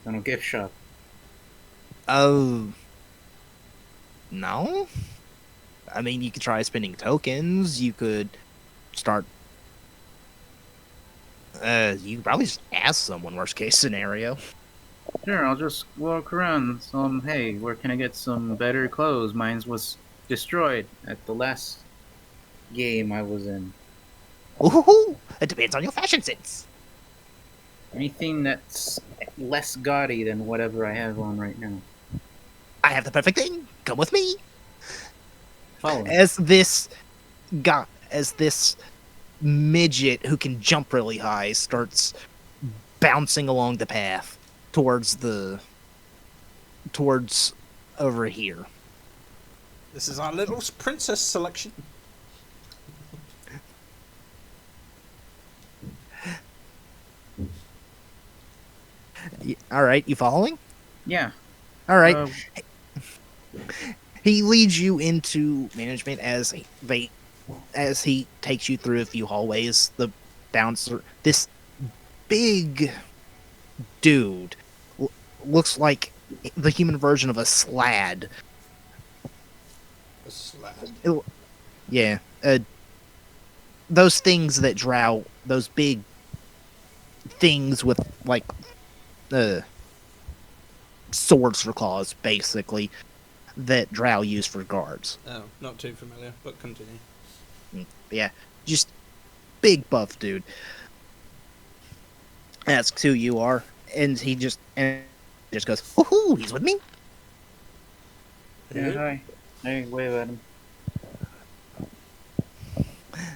on a gift shop. Oh, no? I mean, you could try spending tokens. You could start. You could probably just ask someone. Worst case scenario. Sure, I'll just walk around. Hey, where can I get some better clothes? Mine was destroyed at the last game I was in. Ooh, it depends on your fashion sense. Anything that's less gaudy than whatever I have on right now. I have the perfect thing. Come with me. Follow. As this midget who can jump really high starts bouncing along the path towards over here. This is our little princess selection. All right, you following? Yeah. All right. Uh, He leads you into management as he takes you through a few hallways. The bouncer, this big dude, looks like the human version of a slad. A slad. Yeah, those things that drow, those big things with like uh, swords for claws, basically, that drow use for guards. Oh, not too familiar, but continue. Yeah, just big buff dude. Asks who you are, and he just goes, "Woohoo! He's with me." yeah, hi. Hey, wave at him.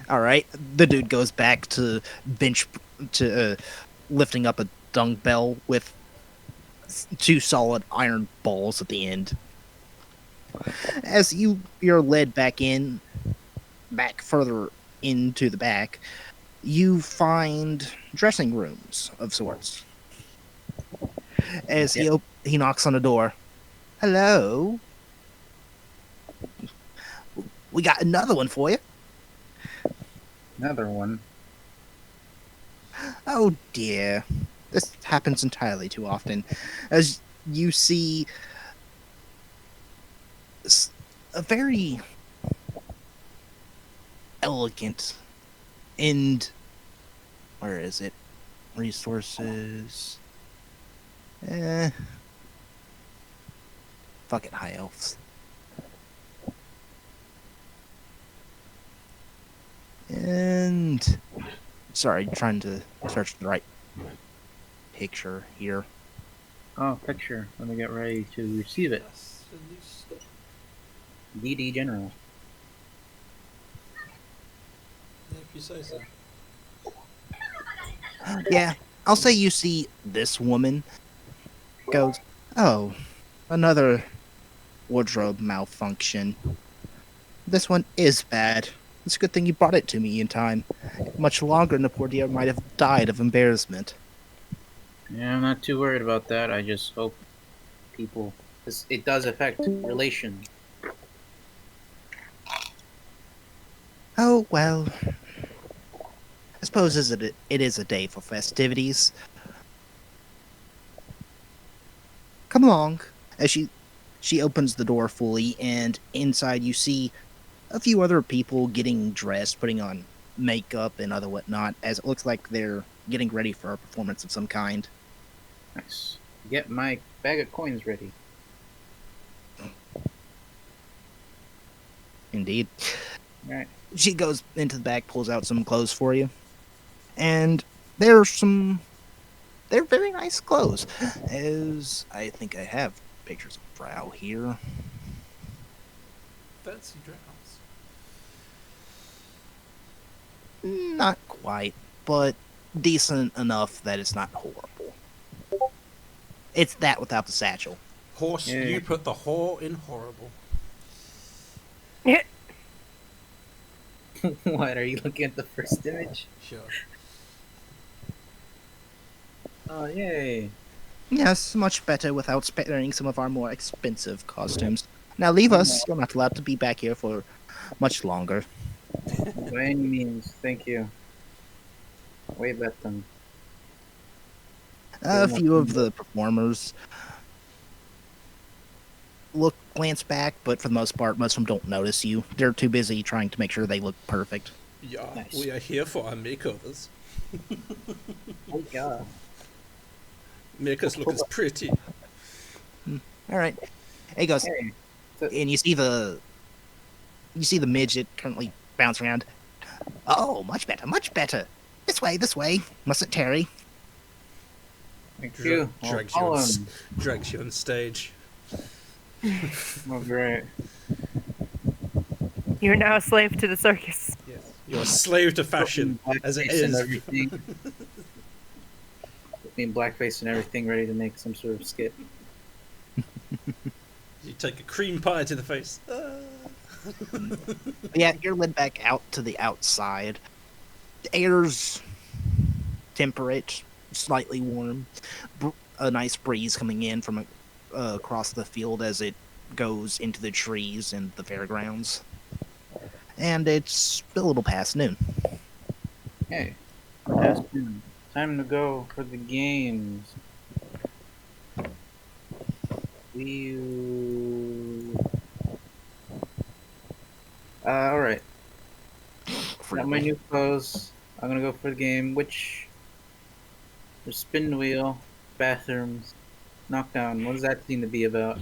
All right, the dude goes back to bench to lifting up a dumbbell with two solid iron balls at the end. As you're led back further into the back, you find dressing rooms of sorts. As he knocks on the door, "Hello, we got another one for you." Another one. Oh dear, this happens entirely too often. As you see a very elegant and where is it? Resources. Eh. Fuck it, high elves. And sorry, trying to search the right picture here. Oh, picture. Let me get ready to receive it. Yes, at least. DD General. Yeah, if you say so. Yeah, I'll say you see this woman goes, "Oh, another wardrobe malfunction. This one is bad. It's a good thing you brought it to me in time. Much longer and the poor dear might have died of embarrassment." Yeah, I'm not too worried about that. I just hope people. It does affect relations. "Oh, well, I suppose it is a day for festivities. Come along." As she opens the door fully, and inside you see a few other people getting dressed, putting on makeup and other whatnot, as it looks like they're getting ready for a performance of some kind. Nice. Get my bag of coins ready. Indeed. Alright. She goes into the back, pulls out some clothes for you, and they're very nice clothes. As I think I have pictures of Brow here. Fancy dress. Not quite, but decent enough that it's not horrible. It's that without the satchel. Horse, Yeah. you put the whore in horrible. What, are you looking at the first image? Sure. Oh, yay. Yes, much better without sparing some of our more expensive costumes. Now leave us. You're not allowed to be back here for much longer. By any means, thank you. Wave at them. A few of the performers glance back, but for the most part, most of them don't notice you. They're too busy trying to make sure they look perfect. Yeah, Nice. we are here for our makeovers. Oh yeah. Make us look as pretty. All right. He goes, Hey, and you see the midget currently bounce around. Oh, much better, much better. This way. Mustn't tarry. thank Dra- you. I'll drags, you follow on, him. drags you on stage. Oh, great. You're now a slave to the circus. Yes. You're a slave to fashion, as it Blackface and is. everything. Put me in blackface and everything, ready to make some sort of skit. You take a cream pie to the face. Yeah, you're led back out to the outside. The air's temperate, slightly warm. A nice breeze coming in from across the field as it goes into the trees and the fairgrounds. And it's a little past noon. Hey, past noon. Time to go for the games. Alright. Got my new clothes. I'm gonna go for the game. There's spin the wheel, bathrooms, knockdown. What does that seem to be about?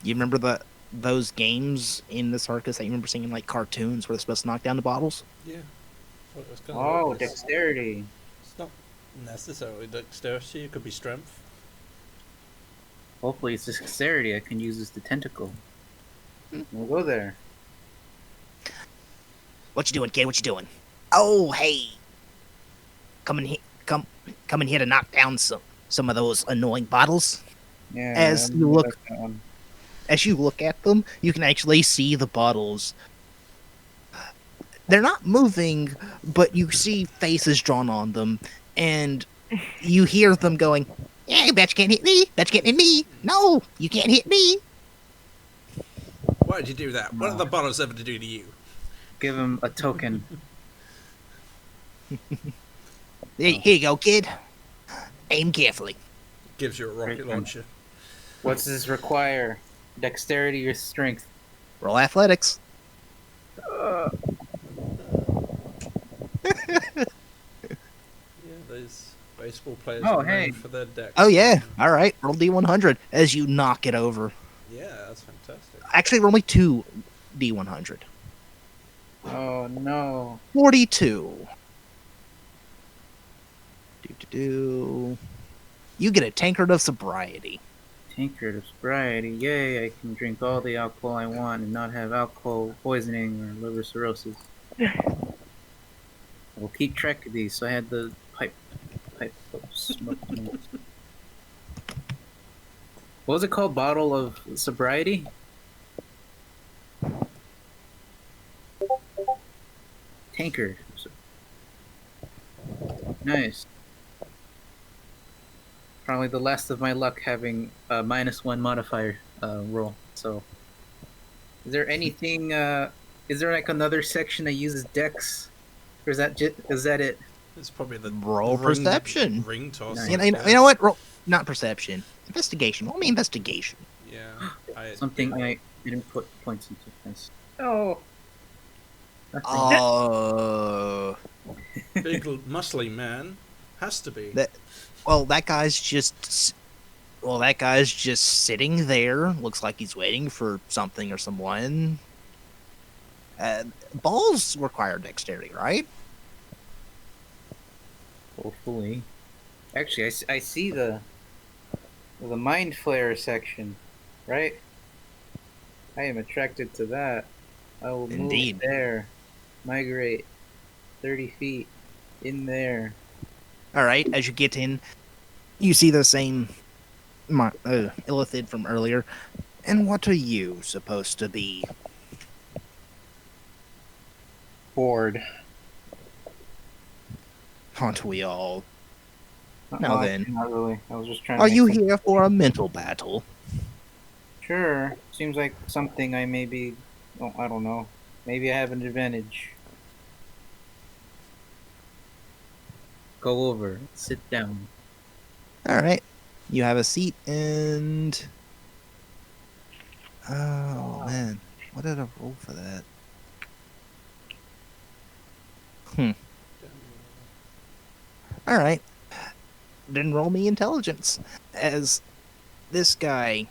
You remember those games in the circus that you remember seeing in like cartoons where they're supposed to knock down the bottles? Yeah. Well, it's kinda Oh, like this. dexterity. It's not necessarily dexterity, it could be strength. Hopefully it's dexterity I can use as the tentacle. We'll go there. What you doing, kid? What you doing? Oh, hey. Come in here to knock down some of those annoying bottles. Yeah. As I you know look- that one. As you look at them, you can actually see the bottles. They're not moving, but you see faces drawn on them, and you hear them going, "Yeah, bet you can't hit me. Bet you can't hit me. No, you can't hit me." Why did you do that? What have the bottles ever to do to you? Give him a token. Here you go, kid. Aim carefully. Gives you a rocket Great. launcher. What's this require? Dexterity or strength? Roll athletics. Yeah, those baseball players Oh, are known hey. for their deck. Oh yeah. All right. Roll D100 as you knock it over. Yeah, that's fantastic. Actually, roll me 2 D100. Oh no. 42. Do. You get a tankard of sobriety. Tankard of sobriety. Yay, I can drink all the alcohol I want and not have alcohol poisoning or liver cirrhosis. I'll keep track of these, so I had the pipe of smoke. What was it called? Bottle of sobriety? Tankard. Nice. Probably the last of my luck having a -1 modifier roll. So, is there anything? Is there like another section that uses dex, or is that it? It's probably the Roll ring- perception. Ring toss. Nice. You know what? Roll, not perception. Investigation. Roll me investigation. Yeah. Something I didn't put points into this. Oh. Nothing. Big muscly man. Has to be. That- Well, that guy's just sitting there. Looks like he's waiting for something or someone. Balls require dexterity, right? Hopefully. Actually, I see the mind flare section, right? I am attracted to that. I will Indeed. move there, migrate 30 feet in there. All right. As you get in, you see the same illithid from earlier. And what are you supposed to be? Bored. Aren't we all? Now then. Not really. I was just trying. To Are make you some- here for a mental battle? Sure. Seems like something I maybe. Oh, I don't know. Maybe I have an advantage. Go over. Sit down. All right. You have a seat, and oh man, what did I roll for that? All right. Then roll me intelligence as this guy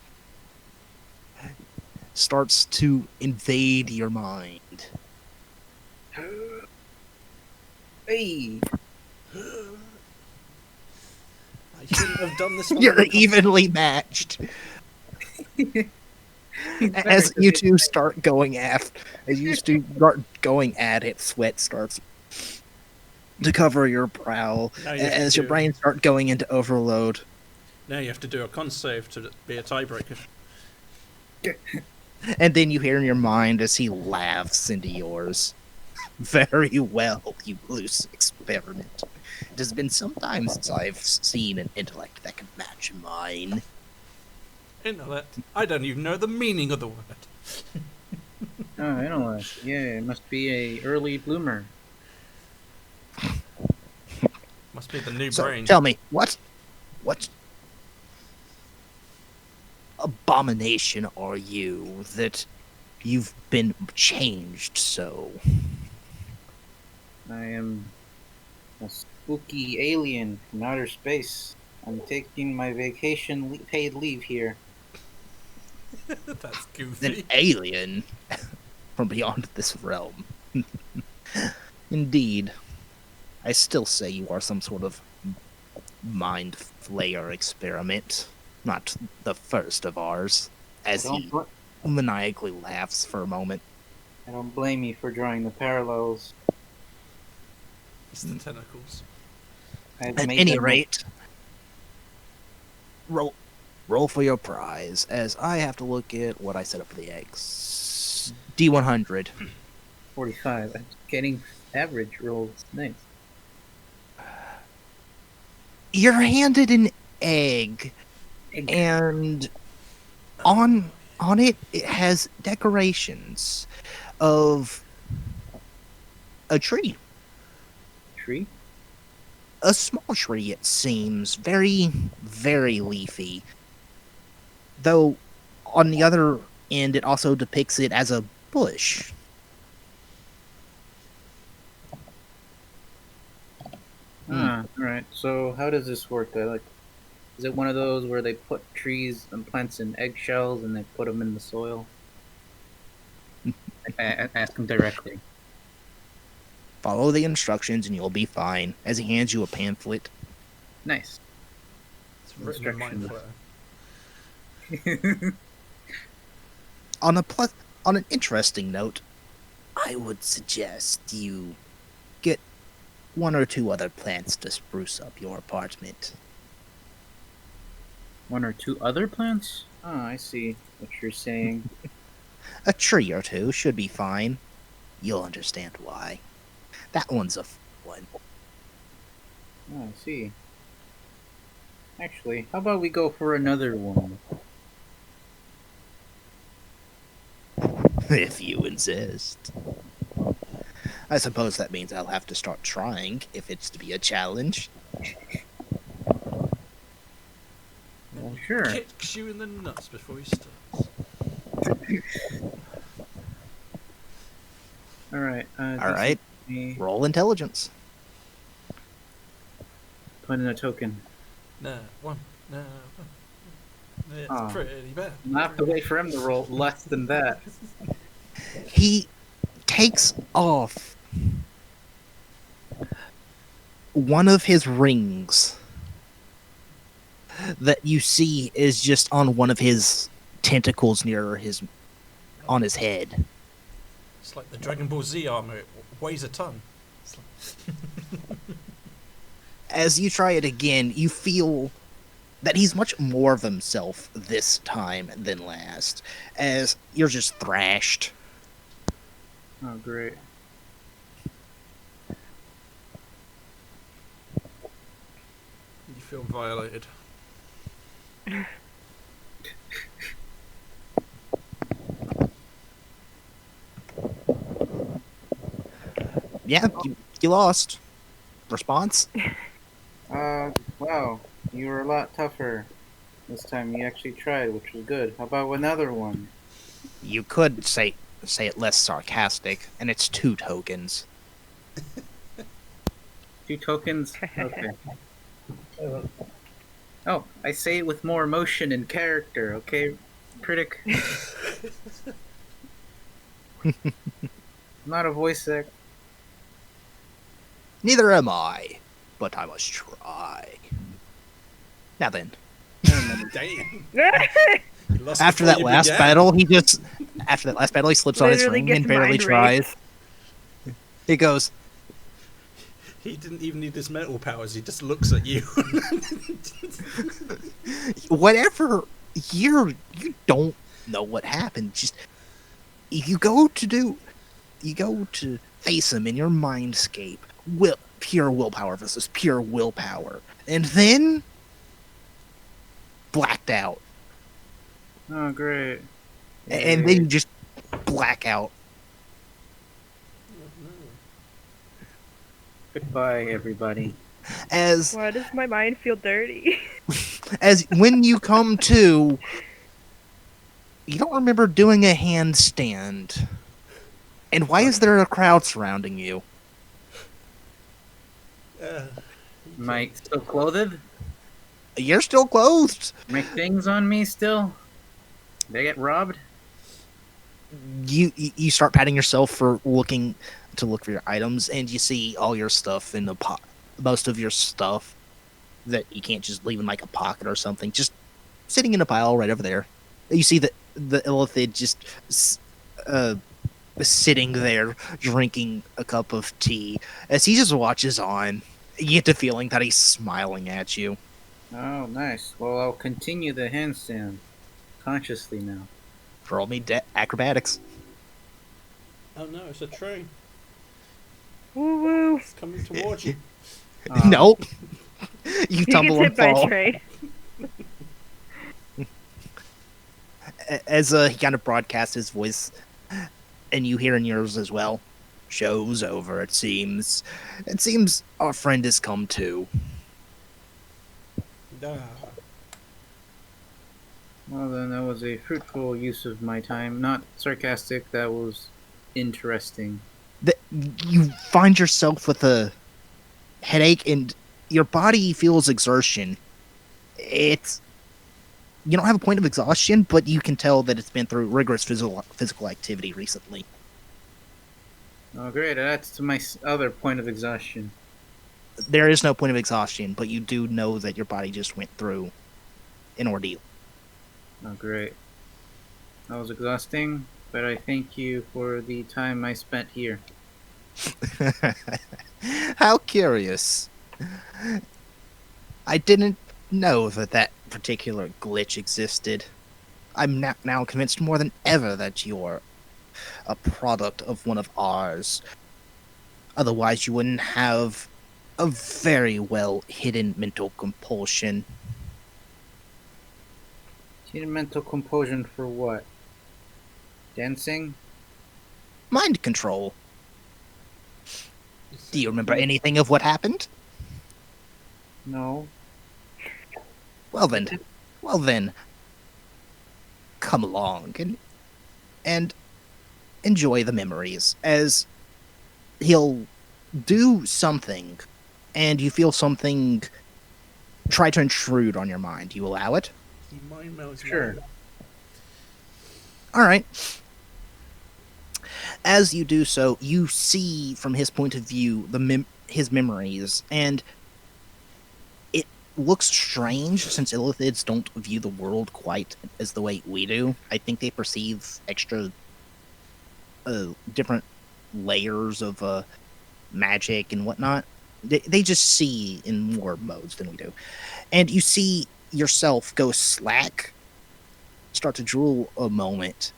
starts to invade your mind. Hey, I shouldn't have done this one. You're evenly matched. As you two start going at it, sweat starts to cover your brow. Now you have to As your do- brain start going into overload. Now you have to do a con save to be a tiebreaker. And then you hear in your mind as he laughs into yours. Very well, you loose experiment. It has been some time since I've seen an intellect that can match mine. Intellect? I don't even know the meaning of the word. Oh, intellect. Yeah, it must be a early bloomer. Must be the new So brain. tell me, what abomination are you that you've been changed so? I am a spooky alien from outer space. I'm taking my vacation paid leave here. That's An goofy. alien from beyond this realm. Indeed. I still say you are some sort of mind flayer experiment. Not the first of ours. As I don't, he bl- maniacally laughs for a moment. I don't blame you for drawing the parallels. It's the tentacles. I've At made any them- rate, roll for your prize, as I have to look at what I set up for the eggs. D100. 45. I'm getting average rolls. Nice. You're handed an egg, and on it has decorations of a tree. Tree? A small tree, it seems. Very, very leafy. Though, on the other end, it also depicts it as a bush. Ah, alright. So how does this work? Is it one of those where they put trees and plants in eggshells and they put them in the soil? Ask them directly. Follow the instructions and you'll be fine, as he hands you a pamphlet. Nice. It's written in mind Instructions. flare. On an interesting note, I would suggest you get one or two other plants to spruce up your apartment. One or two other plants? Oh, I see what you're saying. A tree or two should be fine. You'll understand why. That one's a one. Oh, I see. Actually, how about we go for another one? If you insist. I suppose that means I'll have to start trying if it's to be a challenge. Well, sure. Kicks you in the nuts before he starts. Alright. Alright, Me roll intelligence. put in a token. No, one. No, one. It's Ah. pretty bad. I'll have to wait for him to roll less than that. He takes off one of his rings that you see is just on one of his tentacles on his head. It's like the Dragon Ball Z armor. It weighs a ton. It's like... As you try it again, you feel that he's much more of himself this time than last, as you're just thrashed. Oh, great. You feel violated. Yeah, you lost. Response? Wow. You were a lot tougher this time. You actually tried, which was good. How about another one? You could say it less sarcastic, and it's 2 tokens. 2 tokens? Okay. Oh, I say it with more emotion and character, okay, critic? I'm not a voice actor. Neither am I, but I must try. Now then, Damn. Literally You lost after before that you last began. battle, he slips on his ring gets and barely mind tries. raped. He goes, He didn't even need his mental powers. He just looks at you. whatever, you don't know what happened. Just, you go to face him in your mindscape. Pure willpower versus pure willpower. And then, blacked out. Oh, great. And then you just black out. Goodbye, everybody. As Why does my mind feel dirty? when you come to, you don't remember doing a handstand. And why is there a crowd surrounding you? Am I still clothed? You're still clothed. My things on me still? Did I get robbed? You start patting yourself for look for your items, and you see all your stuff in the pot. Most of your stuff that you can't just leave in like a pocket or something, just sitting in a pile right over there. You see the Illithid just sitting there drinking a cup of tea as he just watches on. You get the feeling that he's smiling at you. Oh, nice. Well, I'll continue the handstand. Consciously now. Roll me acrobatics. Oh no, it's a train. Woo woo. It's coming towards you. Nope. You He tumble gets and hit by fall. a train. As he kind of broadcasts his voice, and you hear in yours as well. Show's over, it seems. It seems our friend has come to. Ah. Well, then that was a fruitful use of my time. Not sarcastic, that was interesting. You find yourself with a headache, and your body feels exertion. You don't have a point of exhaustion, but you can tell that it's been through rigorous physical activity recently. Oh, great. That's to my other point of exhaustion. There is no point of exhaustion, but you do know that your body just went through an ordeal. Oh, great. That was exhausting, but I thank you for the time I spent here. How curious. I didn't know that particular glitch existed. I'm now convinced more than ever that you're a product of one of ours. Otherwise, you wouldn't have a very well hidden mental compulsion. Hidden mental composure for what? Dancing? Mind control. Do you remember anything of what happened? No. Well then, come along and enjoy the memories, as he'll do something, and you feel something try to intrude on your mind. You allow it? He mind melts. Sure. All right. As you do so, you see from his point of view his memories, and it looks strange since Illithids don't view the world quite as the way we do. I think they perceive extra different layers of magic and whatnot. They just see in more modes than we do. And you see yourself go slack, start to drool a moment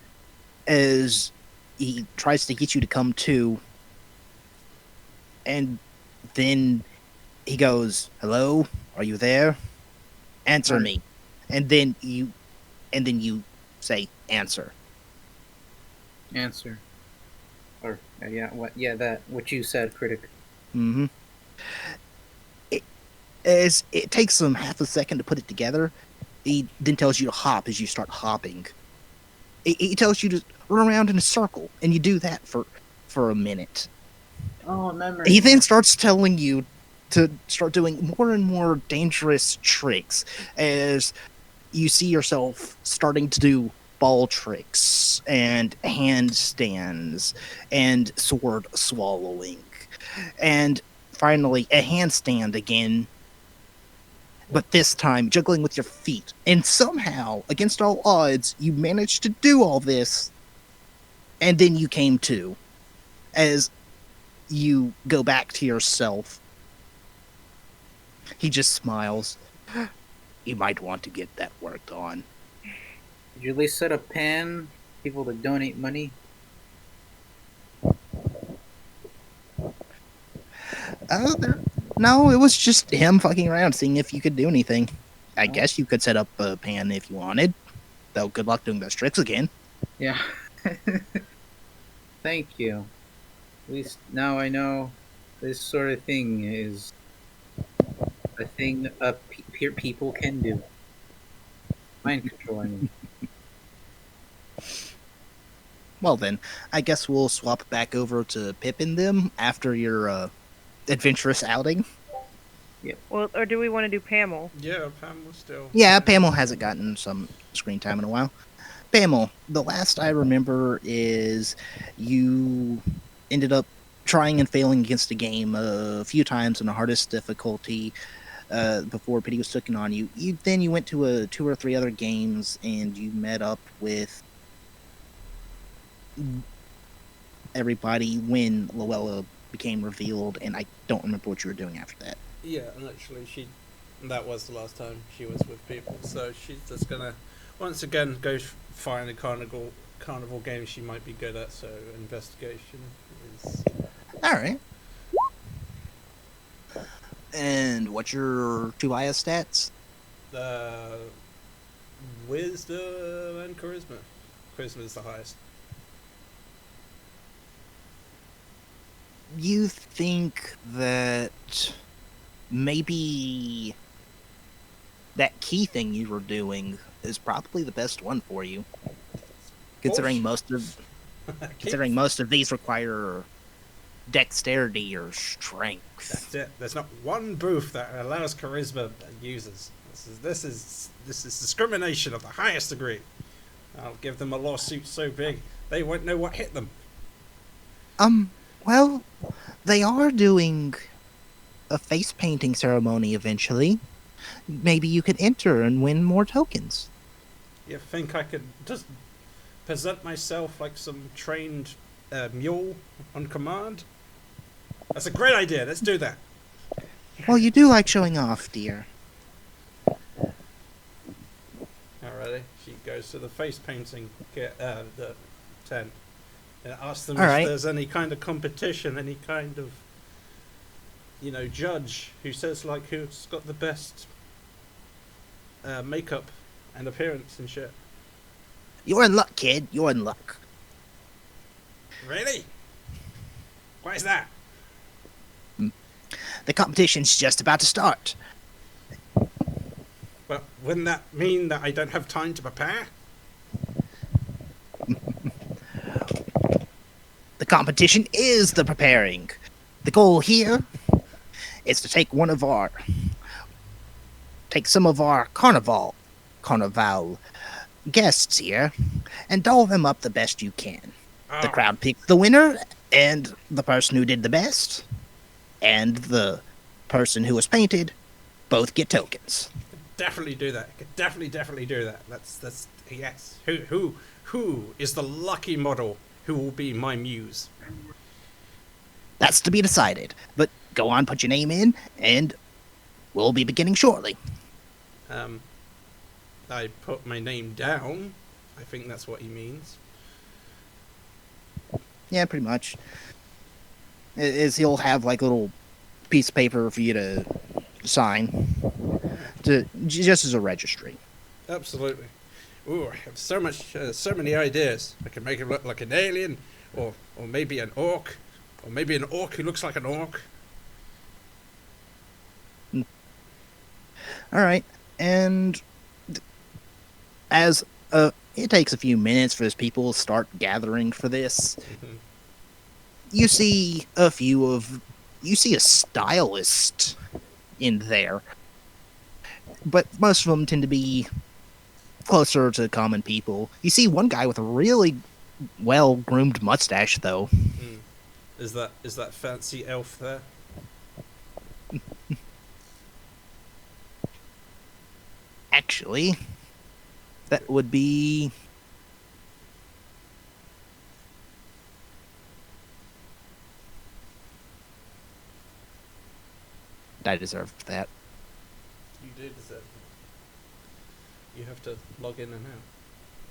as he tries to get you to come to, and then he goes, "Hello, are you there? Answer me." And then you say, "Answer." Answer. Or, yeah, what? Yeah, that. What you said, critic. Mm-hmm. As it takes him half a second to put it together, he then tells you to hop as you start hopping. He tells you to run around in a circle, and you do that for a minute. Oh, memory. He then starts telling you to start doing more and more dangerous tricks as you see yourself starting to do ball tricks and handstands and sword swallowing. And finally, a handstand again, but this time juggling with your feet. And somehow, against all odds, you managed to do all this, and then you came to as you go back to yourself. He just smiles. You might want to get that worked on. Did you at least set a pan? People to donate money? No, it was just him fucking around, seeing if you could do anything. I Oh. guess you could set up a pan if you wanted. Though, good luck doing those tricks again. Yeah. Thank you. At least now I know this sort of thing is a thing people can do. Mind control, I mean. Well then, I guess we'll swap back over to Pip and them after your adventurous outing. Well, or do we want to do Pamel? Yeah, Pam was still. Yeah, Pamel hasn't gotten some screen time in a while. Pamel, the last I remember is you ended up trying and failing against a game a few times on the hardest difficulty before pity was taken on you. Then you went to 2 or 3 other games and you met up with everybody when Luella became revealed, and I don't remember what you were doing after that. Yeah, and actually, that was the last time she was with people. So she's just gonna once again go find a carnival game she might be good at. So investigation is. All right. And what's your Tuaya stats? Wisdom and charisma. Charisma is the highest. You think that maybe that key thing you were doing is probably the best one for you, considering most of these require dexterity or strength. That's it. There's not one booth that allows charisma users. This is discrimination of the highest degree. I'll give them a lawsuit so big they won't know what hit them. Well, they are doing a face painting ceremony eventually. Maybe you could enter and win more tokens. You think I could just present myself like some trained mule on command? That's a great idea. Let's do that. Well, you do like showing off, dear. Alrighty. She goes to the face painting the tent and asks them All if right. there's any kind of competition, any kind of judge who says like who's got the best makeup and appearance and shit. You're in luck, kid. You're in luck. Really? Why is that? The competition's just about to start. Well, wouldn't that mean that I don't have time to prepare? The competition is the preparing. The goal here is to take some of our carnival guests here and doll them up the best you can. The Oh, crowd picks the winner, and the person who did the best and the person who was painted both get tokens. definitely do that. Could definitely do that. That's yes. Who is the lucky model who will be my muse? That's to be decided. But go on, put your name in, and we'll be beginning shortly. I put my name down. I think that's what he means. Yeah, pretty much. Is he'll have like a little piece of paper for you to sign, just as a registry. Absolutely. Ooh, I have so many ideas. I can make him look like an alien, or maybe an orc, or maybe an orc who looks like an orc. All right, and as it takes a few minutes for those people to start gathering for this. Mhm. You see you see a stylist in there, but most of them tend to be closer to common people. You see one guy with a really well groomed mustache, though. Mm. Is that fancy elf there? Actually, that would be. I deserved that. You do deserve it. You have to log in and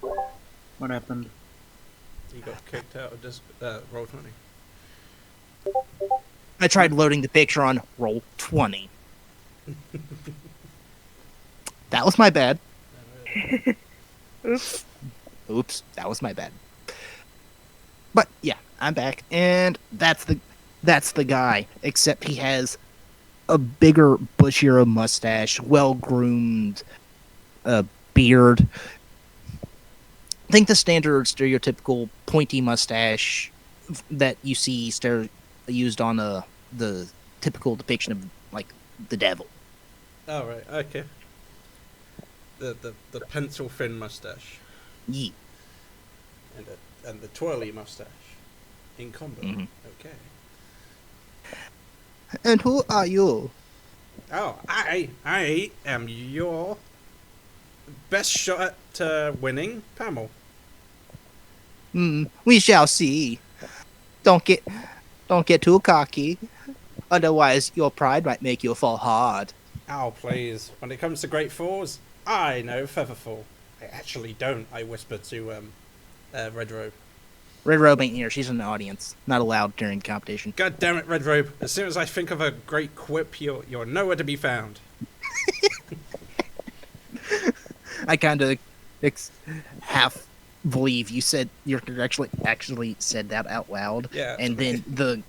out. What happened? You got kicked out of Roll20. I tried loading the picture on Roll20. That was my bad. Oops. Oops, that was my bad. But yeah, I'm back, and that's the guy. Except he has a bigger, bushier mustache, well groomed beard. Think the standard stereotypical pointy mustache that you see used on the typical depiction of like the devil. Oh right, okay. The pencil thin mustache Yee. and the twirly mustache in combo. Mhm. Okay. And who are you? Oh, I am your best shot at winning Pamel. We shall see. Don't get too cocky, otherwise your pride might make you fall hard. Oh please! When it comes to Great Falls, I know Featherfall. I actually don't. I whispered to Red Robe. Red Robe ain't here. She's in the audience. Not allowed during the competition. God damn it, Red Robe! As soon as I think of a great quip, you're nowhere to be found. I kind of half believe you said you actually said that out loud. Yeah. And then the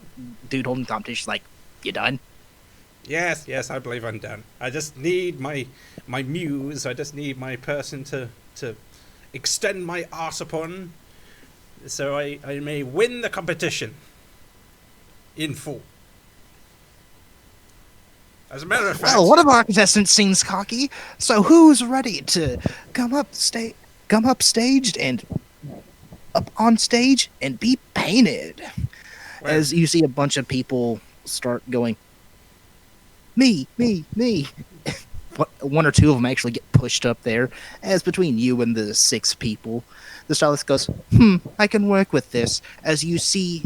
dude holding the competition's like, "You done?" Yes, I believe I'm done. I just need my muse. I just need my person to extend my arse upon, so I may win the competition in full. As a matter of fact, Well, one of our contestants seems cocky. So who's ready to come up staged and up on stage and be painted? well, As you see a bunch of people start going, me. One or two of them actually get pushed up there. As between you and the 6 people, the stylist goes, I can work with this. As you see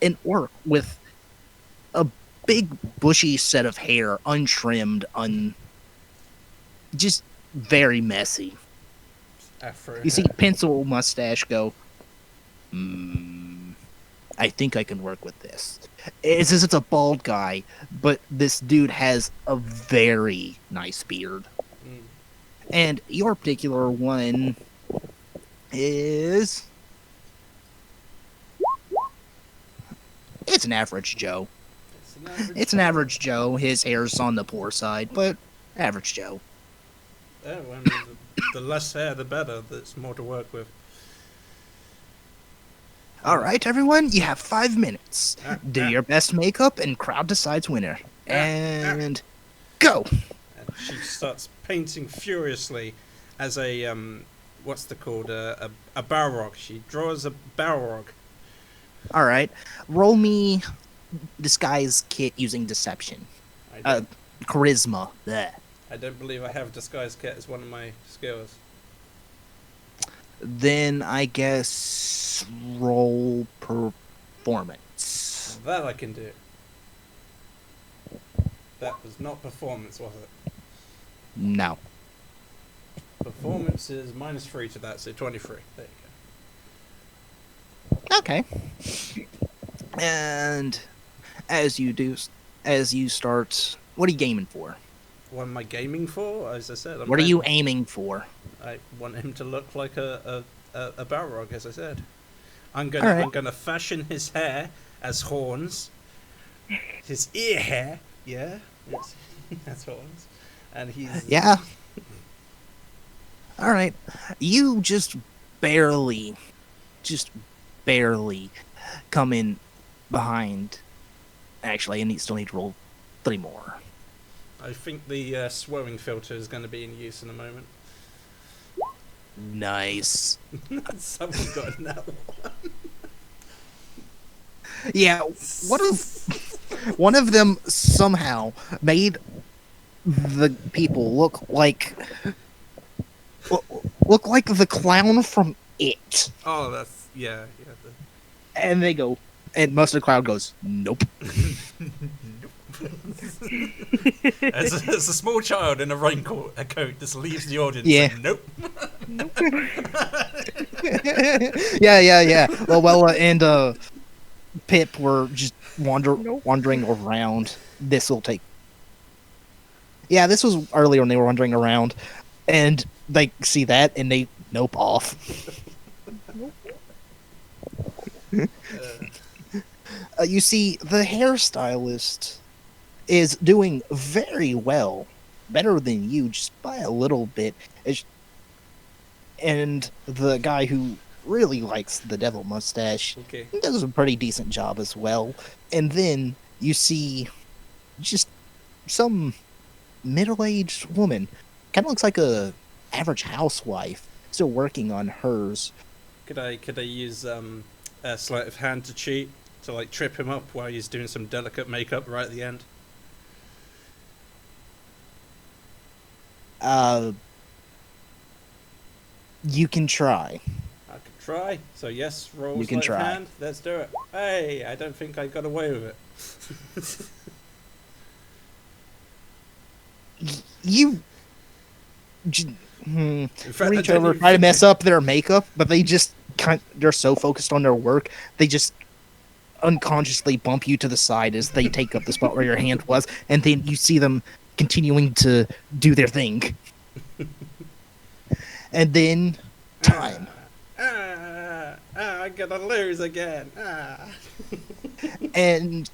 an orc with a big bushy set of hair, untrimmed, just very messy. Afro You see hair. pencil mustache go, I think I can work with this. It says it's a bald guy, but this dude has a very nice beard. Mm. And your particular one is... It's an average Joe. It's an average Joe. His hair's on the poor side, but average Joe. Oh, I mean, the less hair, the better. There's more to work with. All right, everyone, you have 5 minutes. Do your best makeup, and crowd decides winner. And go. And she starts painting furiously as a what's the called a Balrog. She draws a Balrog. All right, roll me disguise kit using deception. Charisma. Bleh. I don't believe I have disguise kit as one of my skills. Then I guess roll performance. That I can do. That was not performance, was it? No. Performance is -3 to that, so 23. There you go. Okay. And as you start, what are you gaming for? What am I gaming for? As I said, What are you aiming for? I want him to look like a Balrog, as I said. I'm Alright. gonna fashion his hair as horns. His ear hair, yeah, that's horns. And he's Yeah. All right. You just barely come in behind. Actually, I still need to roll 3 more. I think the swirling filter is going to be in use in a moment. Nice. Someone got in that one. Yeah, one of them somehow made the people look like the clown from It, Oh, that's yeah. and they go, and most of the crowd goes, "Nope." As a small child in a raincoat, a coat just leaves the audience. Yeah. Saying, nope. Yeah. Luella and Pip were just Nope. wandering around. This will take. Yeah, this was earlier when they were wandering around, and they see that and they nope off. You see, the hairstylist is doing very well, better than you, just by a little bit. And the guy who really likes the devil mustache Okay. does a pretty decent job as well. And then you see just some middle-aged woman, kind of looks like a average housewife, still working on hers. Could I use a sleight of hand to cheat to like trip him up while he's doing some delicate makeup right at the end? You can try. I could try. So yes, roll You can sleight of try. hand. Let's do it. Hey, I don't think I got away with it. You In fact, I reach don't over, even try to think mess up their makeup, but they're so focused on their work, they just unconsciously bump you to the side as they take up the spot where your hand was, and then you see them continuing to do their thing. And then time. I'm gonna lose again. And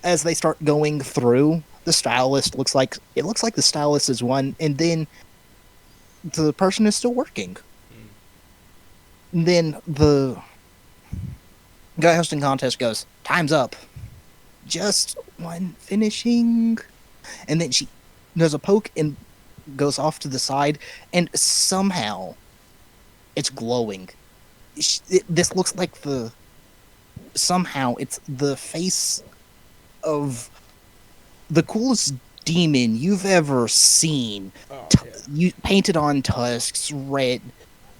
as they start going through, the stylist looks like the stylist is one, and then the person is still working. And then the guy hosting contest goes, "Time's up. Just one finishing." And then she does a poke and goes off to the side, and somehow it's glowing. This looks like somehow it's the face of the coolest demon you've ever seen. Oh, yeah. You painted on tusks, red.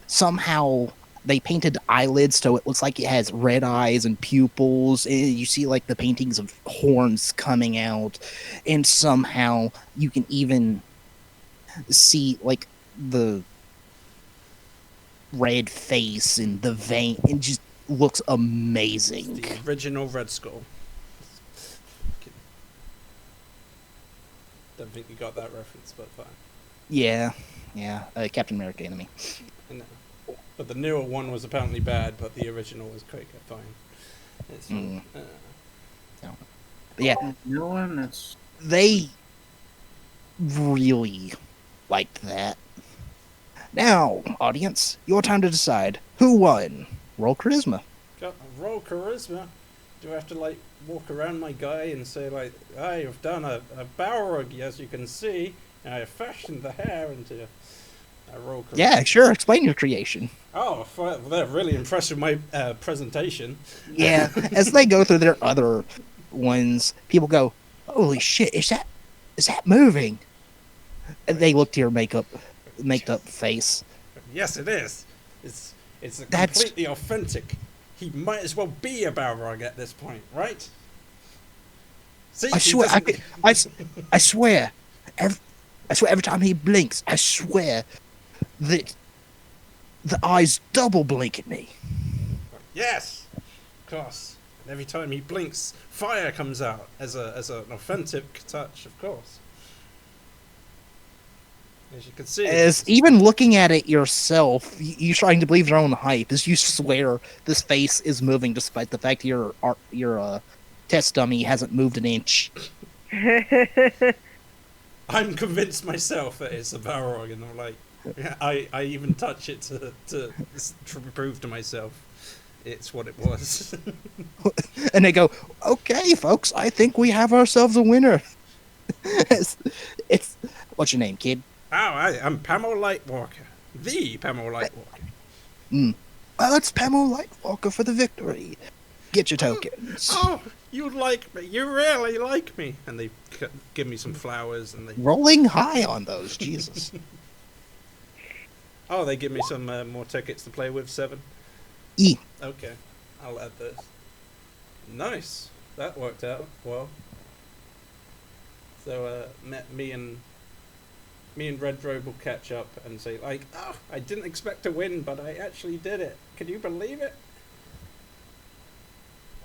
Somehow they painted eyelids so it looks like it has red eyes and pupils. And you see like the paintings of horns coming out, and somehow you can even see like the red face and the vein. It just looks amazing. The original Red Skull. Don't think you got that reference, but fine. Yeah, Captain America enemy. No. But the newer one was apparently bad, but the original was quite fine. It's fine. But yeah, No one that's they really liked that. Now, audience, your time to decide who won. Roll charisma. Got roll charisma. Do I have to like walk around my guy and say like, I've done a Balrog, as you can see, and I fashioned the hair into a roll charisma. Yeah, sure. Explain your creation. Oh, well, they're really impressed with my presentation. Yeah, as they go through their other ones, people go, "Holy shit! Is that moving?" And they look to your made up face. Yes, it is. It's That's- completely authentic. He might as well be a Balrog at this point, right? See, I he swear, doesn't- I swear, every time he blinks, I swear that the eyes double blink at me. Yes, of course. And every time he blinks, fire comes out as an authentic touch, of course. As you can see, As even looking at it yourself, you trying to believe your own hype, as you swear this face is moving despite the fact your test dummy hasn't moved an inch. I'm convinced myself that it's a Balrog, and I'm like, I even touch it to prove to myself it's what it was. And they go, "Okay, folks, I think we have ourselves a winner." it's what's your name, kid? Oh, I'm Pamela Lightwalker, the Pamela Lightwalker. Well, it's Pamela Lightwalker for the victory. Get your tokens. Oh, you like me? You really like me? And they give me some flowers, and they Rolling high on those, Jesus. they give me some more tickets to play with. 7. E. Okay, I'll add this. Nice, that worked out well. So me and Red Robe will catch up and say like, "Oh, I didn't expect to win, but I actually did it. Can you believe it?"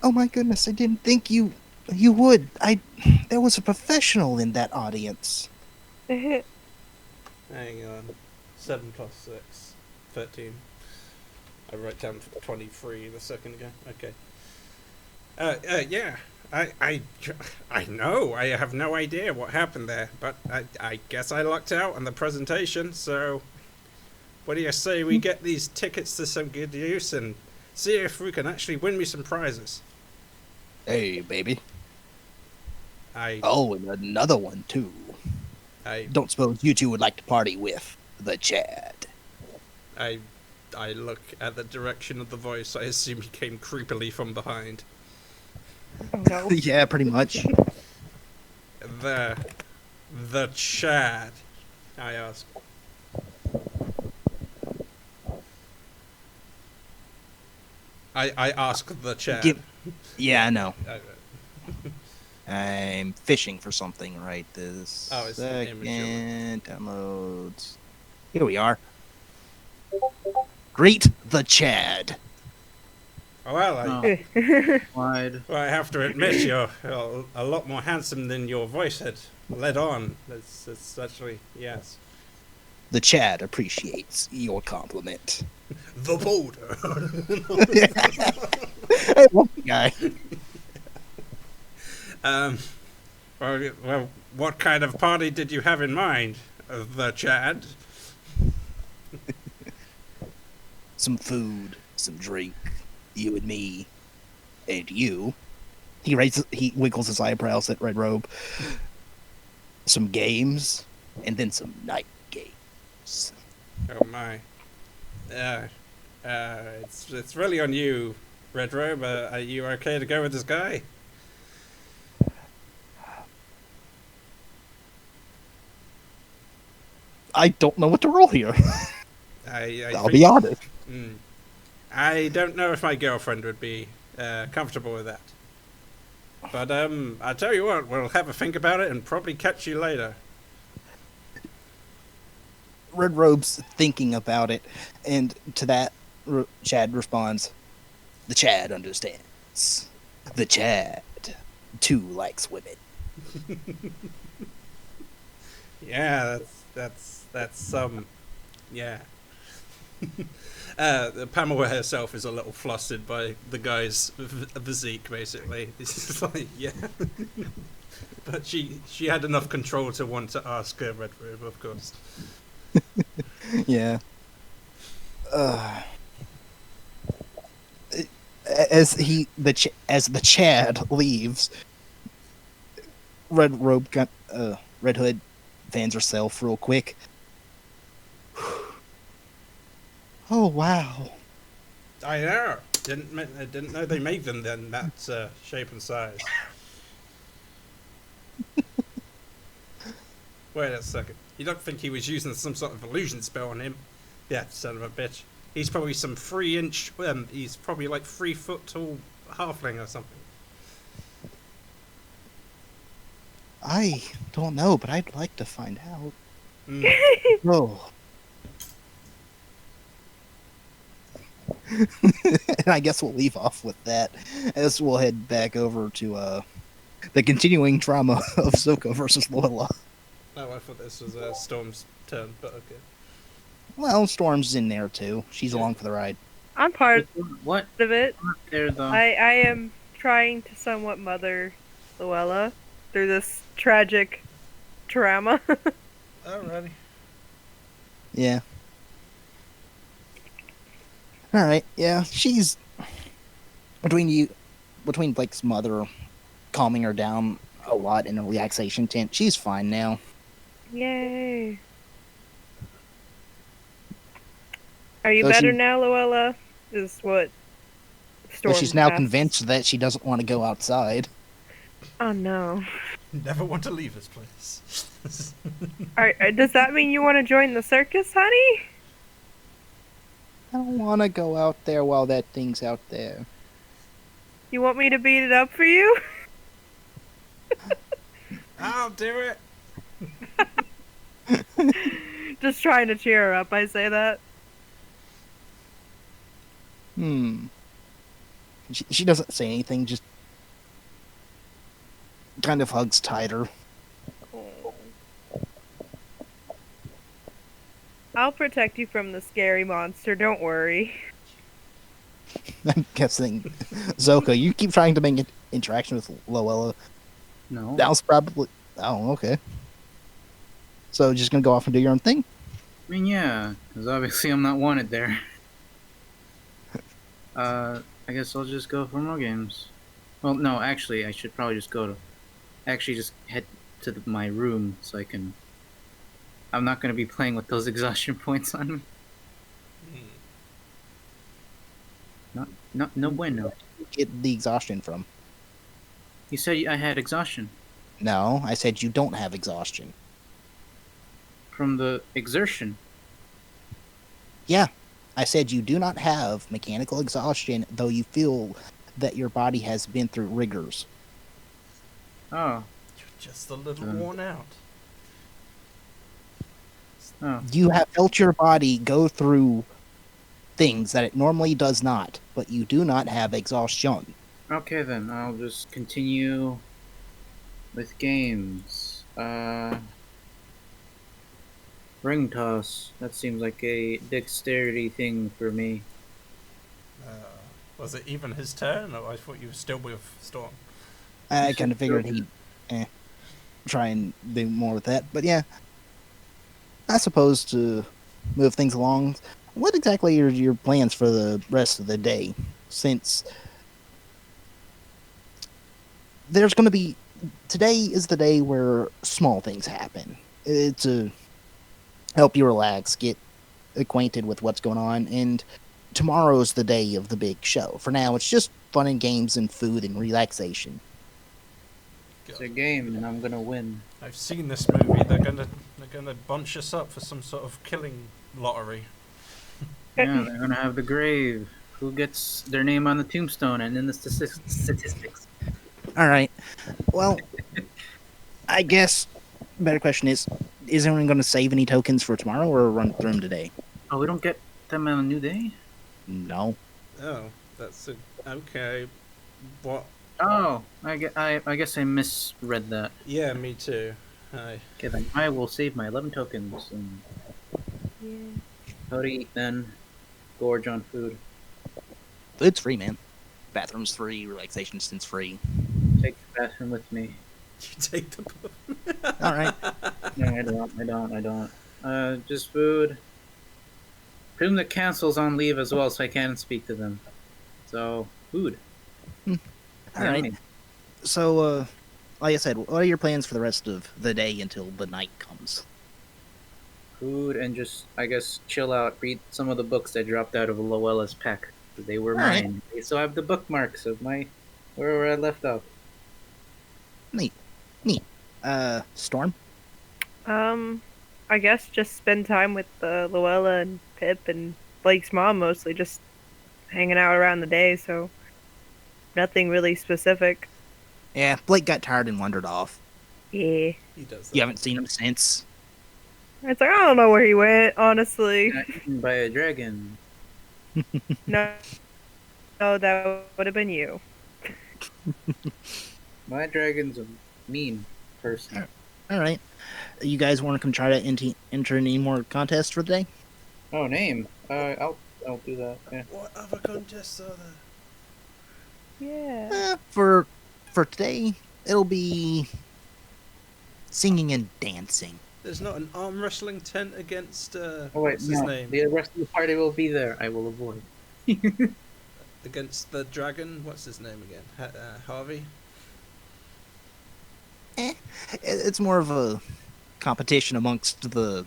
Oh my goodness, I didn't think you would. There was a professional in that audience. Hang on. 7 plus 6. 13. I wrote down 23 the second ago. Okay. Yeah. I know. I have no idea what happened there, but I guess I lucked out on the presentation, so what do you say we get these tickets to some good use and see if we can actually win me some prizes? Hey, baby. I Oh, and another one, too. Don't suppose you two would like to party with the Chad? I look at the direction of the voice. I assume he came creepily from behind. Oh no. Yeah, pretty much. The Chad, I ask. I ask the Chad. Yeah, I know. Uh, I'm fishing for something right this Oh, it's an image second. Downloads. Here we are. Greet the Chad. well, Wide. I have to admit you're a lot more handsome than your voice had led on. It's actually, yes. The Chad appreciates your compliment. The boulder. Hey, one guy. Well, what kind of party did you have in mind, the Chad? Some food, some drink, you and me, and you. He wiggles his eyebrows at Red Robe. Some games, and then some night games. Oh my. It's really on you, Red Robe. Are you okay to go with this guy? I don't know what to roll here. I'll think- be honest. I don't know if my girlfriend would be comfortable with that. But I tell you what, we'll have a think about it and probably catch you later. Red Robe's thinking about it, and to that, Chad responds, "The Chad understands. The Chad, too, likes women." Yeah, that's yeah. Pamela herself is a little flustered by the guy's physique, basically. It's just like, yeah. But she had enough control to want to ask her Red Robe, of course. Yeah. As the Chad leaves, Red Hood fans herself real quick. Oh wow! I know. Didn't know they made them then that shape and size. Wait a second. You don't think he was using some sort of illusion spell on him? Yeah, son of a bitch. He's probably some 3-inch. He's probably like 3 foot tall halfling or something. I don't know, but I'd like to find out. Mm. Oh. And I guess we'll leave off with that, as we'll head back over to the continuing drama of Soko versus Lola. Oh, I thought this was Storm's turn, but okay. Well, Storm's in there too. She's along for the ride. I'm part What? of it. Not there though. I am trying to somewhat mother Luella through this tragic trauma. Alrighty. Yeah. All right. Yeah, she's between Blake's mother calming her down a lot in a relaxation tent. She's fine now. Yay. Are you So better she- now, Luella? Is what But Storm she's now asked. convinced that she doesn't want to go outside. Oh no. Never want to leave this place. Does that mean you want to join the circus, honey? I don't want to go out there while that thing's out there. You want me to beat it up for you? I'll do it. Just trying to cheer her up, I say that. She doesn't say anything, just kind of hugs tighter. I'll protect you from the scary monster, don't worry. I'm guessing, Zoka, you keep trying to make an interaction with Loella. No. That was probably... Oh, okay. So just gonna go off and do your own thing? I mean, yeah, because obviously I'm not wanted there. I guess I'll just go for more games. Well, no, actually, I should probably just just head to my room so I can... I'm not going to be playing with those exhaustion points on me. No bueno. Get the exhaustion from. You said I had exhaustion. No, I said you don't have exhaustion. From the exertion. Yeah, I said you do not have mechanical exhaustion, though you feel that your body has been through rigors. Oh. You're just a little worn out. Oh. You have felt your body go through things that it normally does not, but you do not have exhaustion. Okay then, I'll just continue with games. Ring toss. That seems like a dexterity thing for me. Was it even his turn, or I thought you were still with Storm? I kind of figured he'd try and do more with that, but yeah. I suppose to move things along, what exactly are your plans for the rest of the day? Since there's going to be... Today is the day where small things happen. It's to help you relax, get acquainted with what's going on, and tomorrow's the day of the big show. For now, it's just fun and games and food and relaxation. It's a game and I'm gonna win. I've seen this movie. They're gonna bunch us up for some sort of killing lottery. Yeah, they're gonna have the grave. Who gets their name on the tombstone and in the statistics? All right. Well, I guess the better question is anyone going to save any tokens for tomorrow or run through them today? Oh, we don't get them on a new day? No. Oh, that's okay. What? Oh, I guess I misread that. Yeah, me too. Hi. Okay, then I will save my 11 tokens and Yeah. how to eat then. Gorge on food. Food's free, man. Bathroom's free, relaxation stint's free. Take the bathroom with me. You take the book. All right. No, I don't. Just food. Presume the council's on leave as well, so I can't speak to them. So, food. All right. So, like I said, what are your plans for the rest of the day until the night comes? Food and just, I guess, chill out. Read some of the books that dropped out of Loella's pack. They were All right. mine. They still have the bookmarks of where I left off. Neat. Storm? I guess just spend time with Luella and Pip and Blake's mom mostly, just hanging out around the day, so nothing really specific. Yeah, Blake got tired and wandered off. Yeah. He does that. You haven't seen him since. It's like, I don't know where he went, honestly. Got eaten by a dragon. No, that would have been you. My dragon's a mean person. All right. You guys want to try to enter any more contests for the day? Oh, name. I'll do that. Yeah. What other contests are there? Yeah. For today, it'll be singing and dancing. There's not an arm wrestling tent against Oh wait, what's his no. name? The rest of the party will be there. I will avoid. Against the dragon. What's his name again? Harvey. It's more of a competition amongst the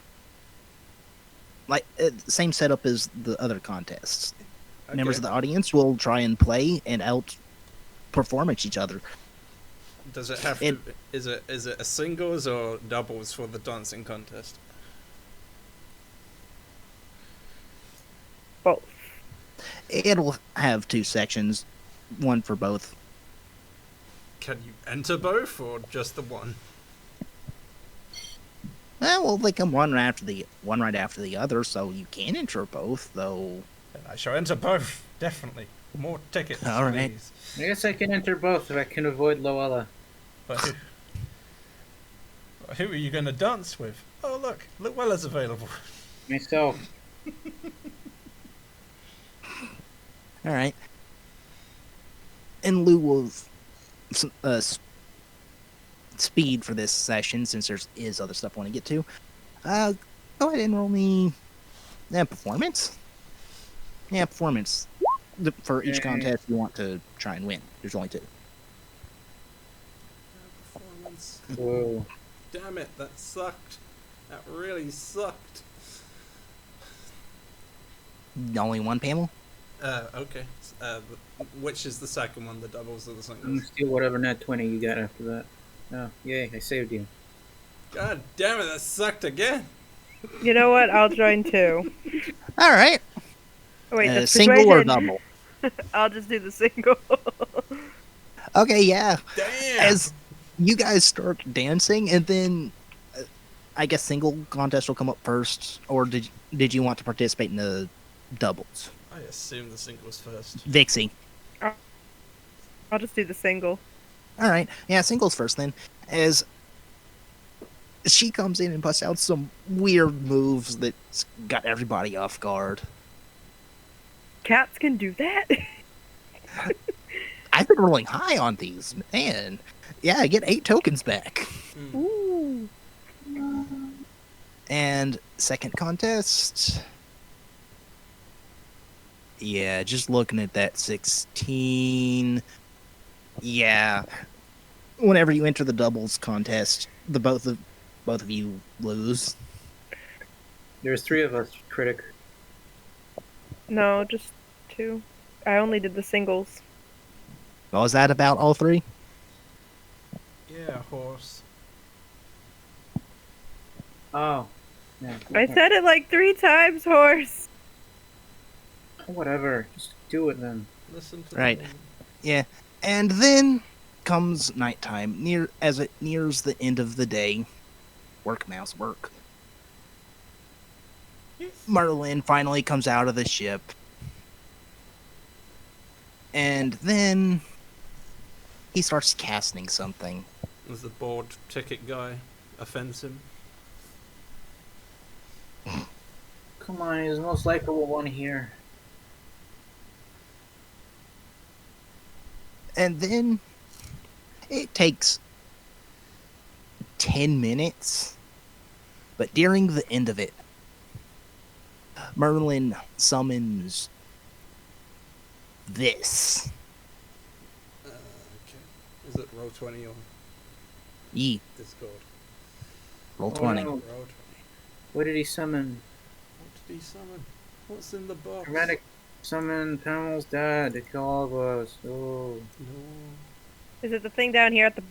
same setup as the other contests. Okay. Members of the audience will try and play and outperform each other. Does it have to? Is it a singles or doubles for the dancing contest? Both. It'll have 2 sections, one for both. Can you enter both or just the one? Well, they come one right after the other, so you can enter both, though. I shall enter both, definitely. More tickets, All right. please. I guess I can enter both if I can avoid Loella. But who are you going to dance with? Oh, look, Luella's available. Myself. All right. In lieu of speed for this session, since there is other stuff I want to get to, go ahead and roll me performance. Yeah, performance. For each contest you want to try and win. There's only 2. Performance. Whoa. Damn it, that sucked. That really sucked. Only 1 panel? Okay. Which is the second one, the doubles or the I'm gonna singles? steal whatever net 20 you got after that. Oh, yay, I saved you. God damn it, that sucked again. You know what? I'll join too. All right. Oh, wait, that's Single or persuasion. double? I'll just do the single. Okay, yeah. Damn. As you guys start dancing, and then I guess single contest will come up first, or did you want to participate in the doubles? I assume the singles first. Vixie. I'll just do the single. All right, yeah, singles first then. As she comes in and busts out some weird moves that got everybody off guard. Cats can do that? I've been rolling high on these, man. Yeah, I get 8 tokens back. Ooh. And second contest. Yeah, just looking at that 16. Yeah. Whenever you enter the doubles contest, both of you lose. There's 3 of us, critic. No, just 2. I only did the singles. Well, is that about all 3? Yeah, horse. Oh. Yeah. I said it like 3 times, horse. Whatever. Just do it then. Listen to Right. them. Yeah. And then comes nighttime. As it nears the end of the day. Work, mouse, work. Merlin finally comes out of the ship. And then he starts casting something. Does the board ticket guy offends him? Come on, he's the most likable one here. And then it takes 10 minutes. But during the end of it, Merlin summons this. Okay. Is it roll 20 or Ye, Discord? roll Oh, 20. no. Roll 20. What did he summon? What did he summon? What's in the box? Dramatic summon Pamel's dad to kill all of us. Oh. No. Is it the thing down here at the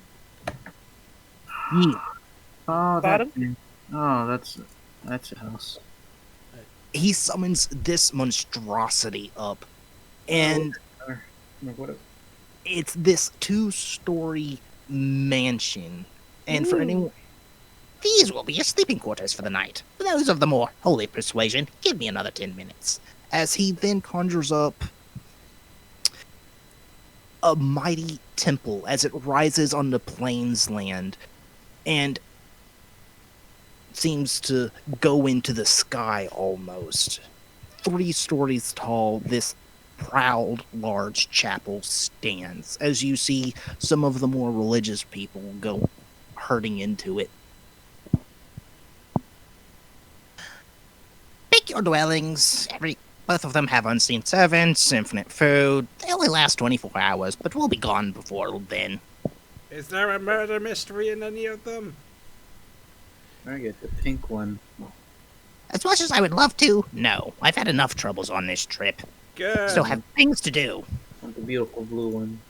Ye. Oh, Bottom? that's a house. He summons this monstrosity up. And What? it's this 2-story mansion. And for Ooh. anyone... These will be your sleeping quarters for the night. For those of the more holy persuasion, give me another 10 minutes. As he then conjures up a mighty temple as it rises on the plains land and seems to go into the sky almost. 3 stories tall, this proud, large chapel stands as you see some of the more religious people go herding into it secure dwellings. Both of them have unseen servants, infinite food. They only last 24 hours, but we'll be gone before then. Is there a murder mystery in any of them? I get the pink one. As much as I would love to, no. I've had enough troubles on this trip. Good. Still have things to do. And the beautiful blue one.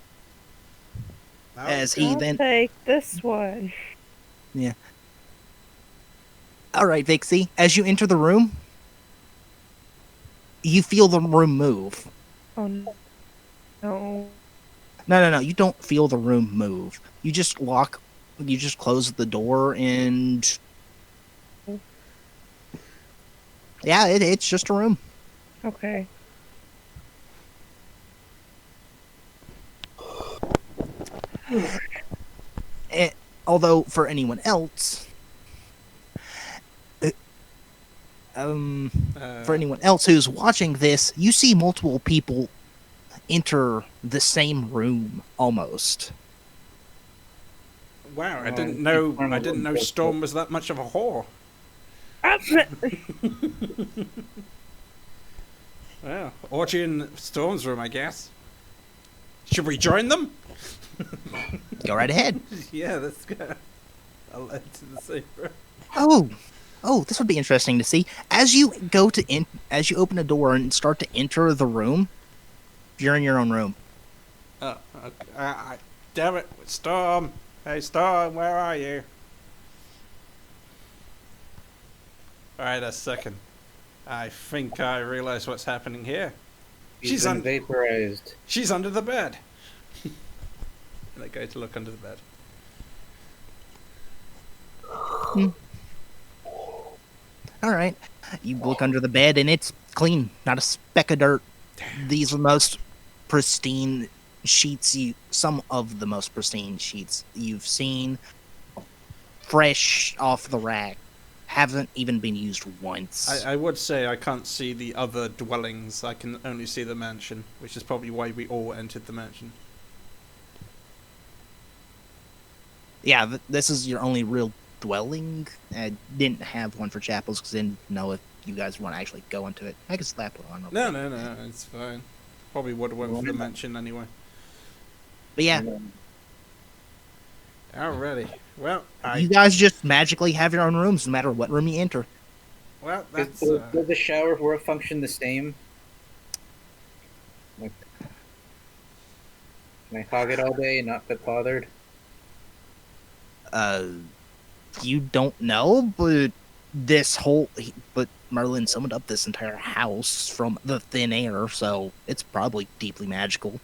As he I'll then... take this one. Alright, Vixie. As you enter the room, you feel the room move. Oh no. No. No. You don't feel the room move. You just close the door and... Yeah, it's just a room. Okay. Although, for anyone else... for anyone else who's watching this, you see multiple people enter the same room, almost. Wow, I didn't know Storm was that much of a whore. Well, orgy in Storm's room, I guess. Should we join them? Go right ahead. Yeah, let's go. I'll enter the same room. Oh, this would be interesting to see. As you open a door and start to enter the room, you're in your own room. Oh, okay. Damn it, Storm. Hey, Storm, where are you? Alright, a second. I think I realize what's happening here. She's been vaporized. She's under the bed. And I go to look under the bed. Alright. You look under the bed and it's clean. Not a speck of dirt. These are the most pristine sheets some of the most pristine sheets you've seen. Fresh off the rack. Haven't even been used once. I would say I can't see the other dwellings. I can only see the mansion, which is probably why we all entered the mansion. Yeah, this is your only real dwelling. I didn't have one for chapels because I didn't know if you guys want to actually go into it. I could slap it on. No, it's fine. Probably would have went for the mansion anyway. But yeah, Alrighty. Well, you guys just magically have your own rooms no matter what room you enter. Well, Does that's... the shower work function the same? Like, can I hog it all day and not get bothered? You don't know, but Merlin summoned up this entire house from the thin air, so it's probably deeply magical.